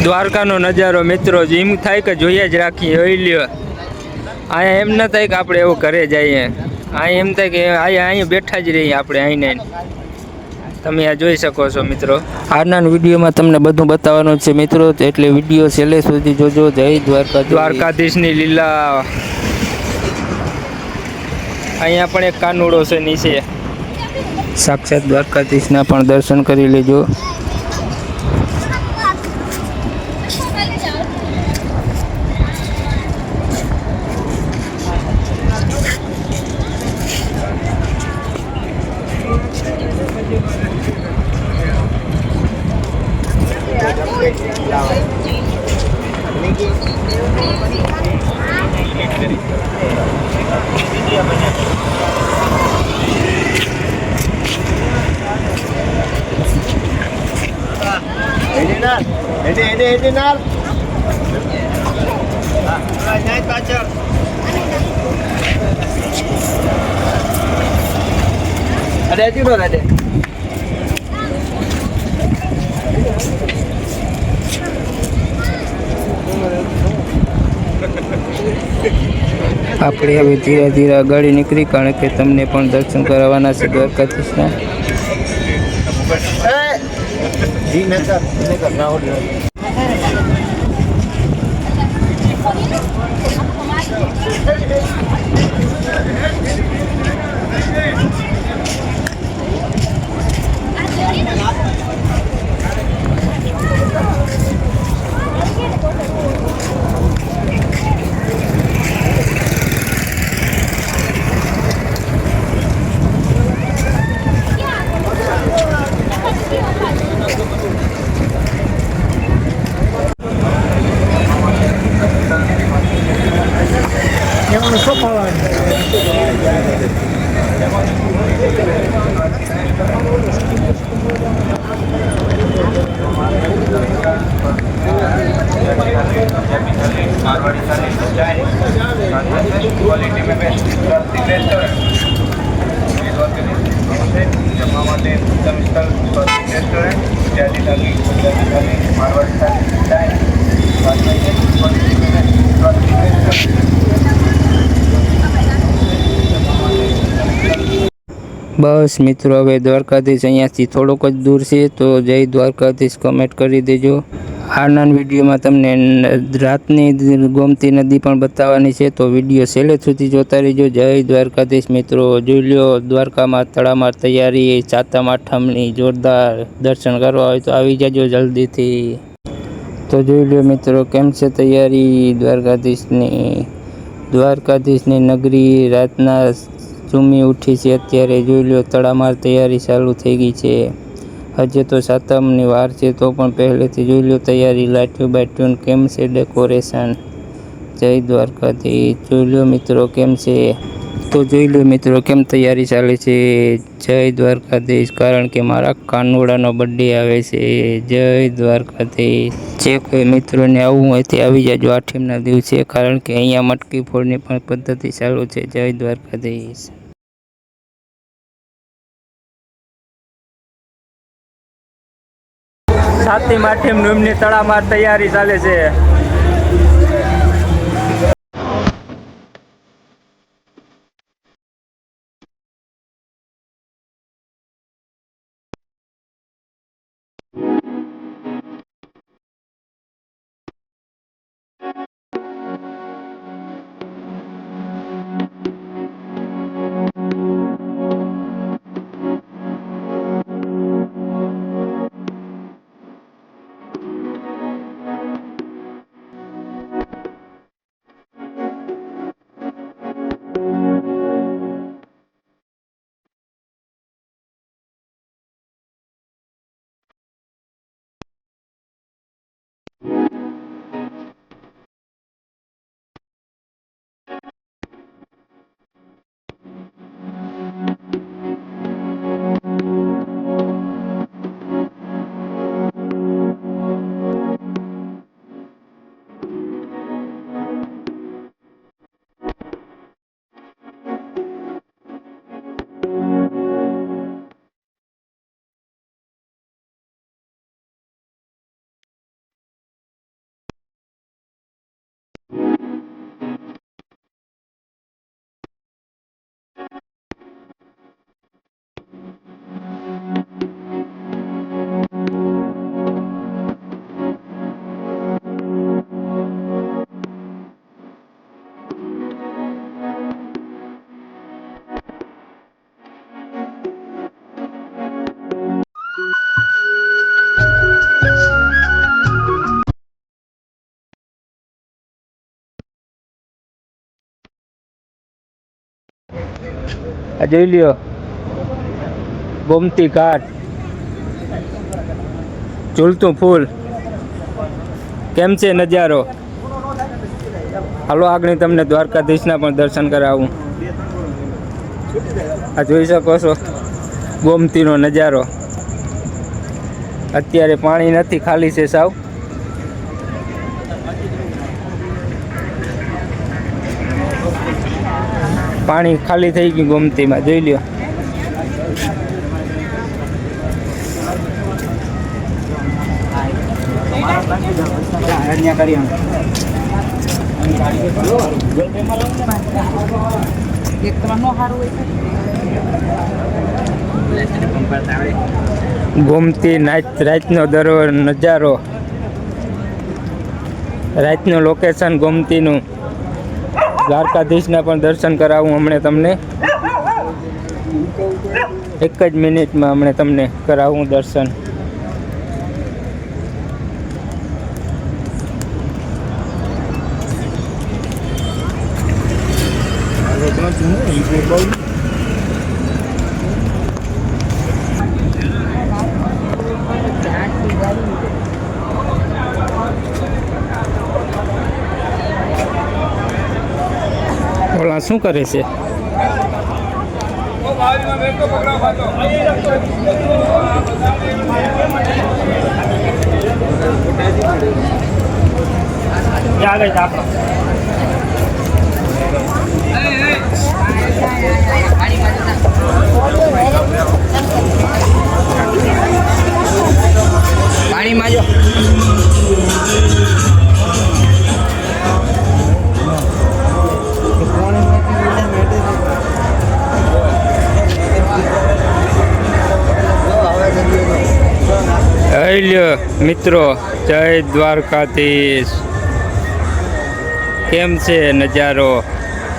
દ્વારકાનો નજારો મિત્રો એમ થાય કે જોઈએ જ રાખીએ જોઈ લ્યો। અહીંયા એમ ન થાય કે આપણે એવું ઘરે જઈએ, અહીંયા એમ થાય કે અહીંયા બેઠા જ રહીએ આપણે અહીંને। તમે આ જોઈ શકો છો મિત્રો। આજના વિડીયોમાં તમને બધું બતાવવાનું છે મિત્રો, એટલે વિડીયો છેલ્લે સુધી જોજો। જય દ્વારકા, દ્વારકાધીશની લીલા। અહીંયા પણ એક કાનુડો છે નીચે, સાક્ષાત દ્વારકાધીશના પણ દર્શન કરી લેજો। આપણે હવે ધીરે ધીરે આગળ નીકળી, કારણ કે તમને પણ દર્શન કરાવવાના છે દ્વારકાધીશના। બસ મિત્રો, હવે દ્વારકાધીશ અહીંયાથી થોડોક જ દૂર છે, તો જય દ્વારકાધીશ કમેન્ટ કરી દેજો। આના વિડીયોમાં તમને રાતની ગોમતી નદી પણ બતાવવાની છે, તો વિડીયો છેલ્લે સુધી જોતા રહેજો। જય દ્વારકાધીશ મિત્રો। જોઈ લો દ્વારકામાં તડામાર તૈયારી, સાતમ આઠમની જોરદાર। દર્શન કરવા હોય તો આવી જાજો જલ્દીથી। તો જોઈ લો મિત્રો કેમ છે તૈયારી દ્વારકાધીશની। દ્વારકાધીશની નગરી રાતના ઝૂમી ઉઠી છે અત્યારે। જોઈ લો તડામાર તૈયારી ચાલુ થઈ ગઈ છે। હજે તો સાતમની વાર છે, તો પણ પહેલેથી જોઈ લો તૈયારી, લાઇટો બાઇટોન કેમ છે ડેકોરેશન। જય દ્વારકાધીશ। જોઈ લો મિત્રો કેમ છે, તો જોઈ લો મિત્રો કેમ તૈયારી ચાલે છે। જય દ્વારકાધીશ, કારણ કે મારા કાનુડાનો બર્થડે આવે છે। જય દ્વારકાધીશ। જે કોઈ મિત્રોને આવવું હોય તે આવી જાજો આઠમના દિવસે, કારણ કે અહીંયા મટકી ફોડની પણ પદ્ધતિ ચાલુ છે। જય દ્વારકાધીશ। સાતમ આઠમની એમની તડામાર તૈયારી ચાલે છે। આ જોઈ લ્યો ગોમતી ઘાટ, ઝૂલતું ફૂલ. કેમ છે નજારો? હાલો આગળ તમને દ્વારકાધીશના પણ દર્શન કરાવું. આ જોઈ શકો છો ગોમતીનો નજારો. અત્યારે પાણી નથી, ખાલી છે સાવ. પાણી ખાલી થઈ ગયું ગોમતીમાં, જોઈ લ્યો. ગોમતી રાતનો નજારો, રાતનું લોકેશન ગોમતીનું. દ્વારકાધીશના પણ દર્શન કરાવું હમણાં તમને. એક જ મિનિટમાં હમણાં તમને કરાવું દર્શન. ઓલા શું કરે છે? પાણીમાં જો મિત્રો, જય દ્વારકાધીશ. કેમ છે નજારો?